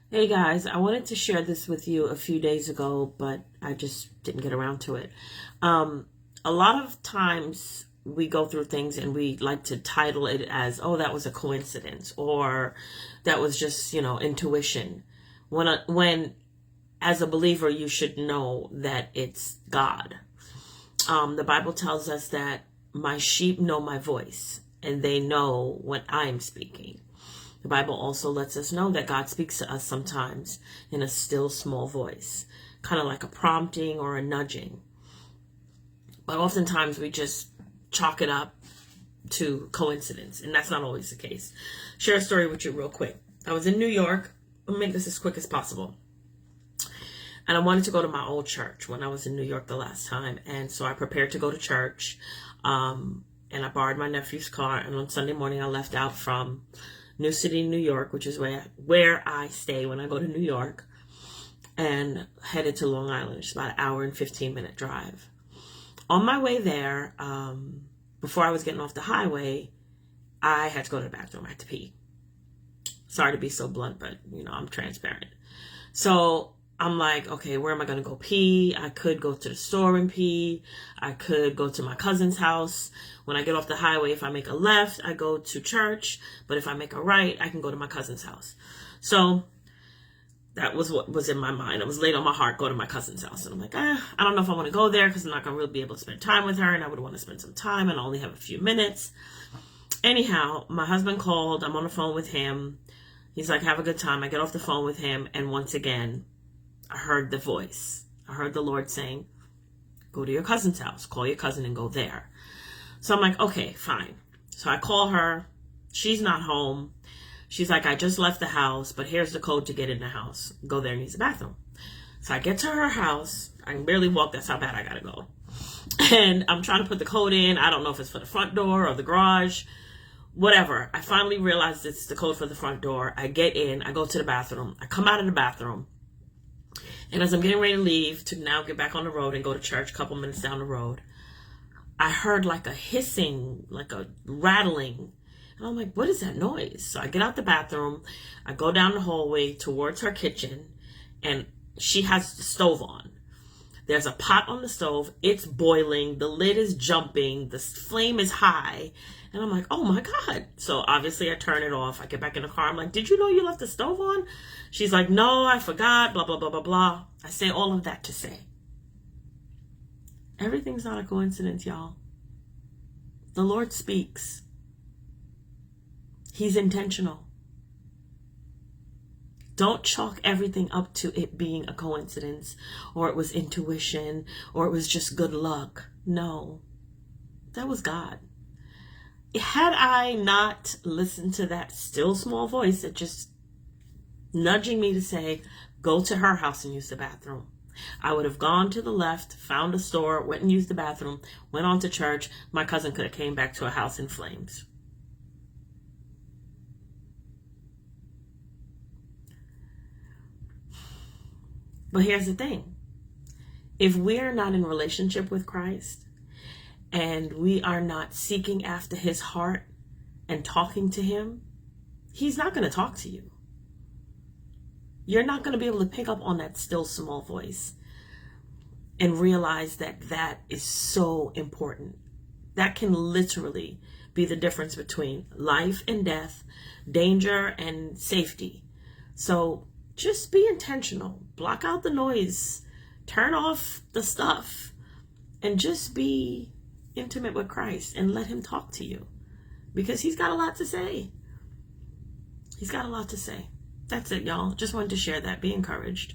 Hey guys, I wanted to share this with you a few days ago, but I just didn't get around to it. Um, a lot of times we go through things and we like to title it as, oh, that was a coincidence, or that was just, intuition. When as a believer, you should know that it's God. The Bible tells us that my sheep know my voice and they know when I'm speaking. The Bible also lets us know that God speaks to us sometimes in a still small voice, kind of like a prompting or a nudging. But oftentimes we just chalk it up to coincidence, and that's not always the case. Share a story with you real quick. I was in New York. I'll make this as quick as possible. And I wanted to go to my old church when I was in New York the last time. And so I prepared to go to church. And I borrowed my nephew's car. And on Sunday morning, I left out from New City, New York, which is where I stay when I go to New York, and headed to Long Island. It's about an hour and 15-minute drive. On my way there, before I was getting off the highway, I had to go to the bathroom. I had to pee. Sorry to be so blunt, but, I'm transparent. So I'm like, okay, where am I going to go pee? I could go to the store and pee. I could go to my cousin's house. When I get off the highway, if I make a left, I go to church. But if I make a right, I can go to my cousin's house. So that was what was in my mind. It was laid on my heart, go to my cousin's house. And I'm like, I don't know if I want to go there because I'm not going to really be able to spend time with her. And I would want to spend some time and I only have a few minutes. Anyhow, my husband called. I'm on the phone with him. He's like, have a good time. I get off the phone with him. And once again, I heard the voice. I heard the Lord saying, go to your cousin's house. Call your cousin and go there. So I'm like, okay, fine. So I call her. She's not home. She's like, I just left the house, but here's the code to get in the house. Go there and use the bathroom. So I get to her house. I can barely walk. That's how bad I gotta go. And I'm trying to put the code in. I don't know if it's for the front door or the garage. Whatever. I finally realized it's the code for the front door. I get in. I go to the bathroom. I come out of the bathroom. And as I'm getting ready to leave to now get back on the road and go to church a couple minutes down the road, I heard like a hissing, like a rattling. And I'm like, what is that noise? So I get out the bathroom. I go down the hallway towards her kitchen, and she has the stove on. There's a pot on the stove. It's boiling. The lid is jumping. The flame is high. And I'm like, oh my God. So obviously I turn it off. I get back in the car. I'm like, did you know you left the stove on? She's like, no, I forgot, blah, blah, blah, blah, blah. I say all of that to say, everything's not a coincidence, y'all. The Lord speaks. He's intentional. Don't chalk everything up to it being a coincidence, or it was intuition, or it was just good luck. No, that was God. Had I not listened to that still small voice that just nudging me to say, go to her house and use the bathroom, I would have gone to the left, found a store, went and used the bathroom, went on to church. My cousin could have came back to a house in flames. But here's the thing. If we're not in relationship with Christ and we are not seeking after his heart and talking to him, he's not going to talk to you. You're not going to be able to pick up on that still small voice and realize that that is so important. That can literally be the difference between life and death, danger and safety. So just be intentional. Block out the noise. Turn off the stuff. And just be intimate with Christ and let him talk to you. Because he's got a lot to say. He's got a lot to say. That's it, y'all. Just wanted to share that. Be encouraged.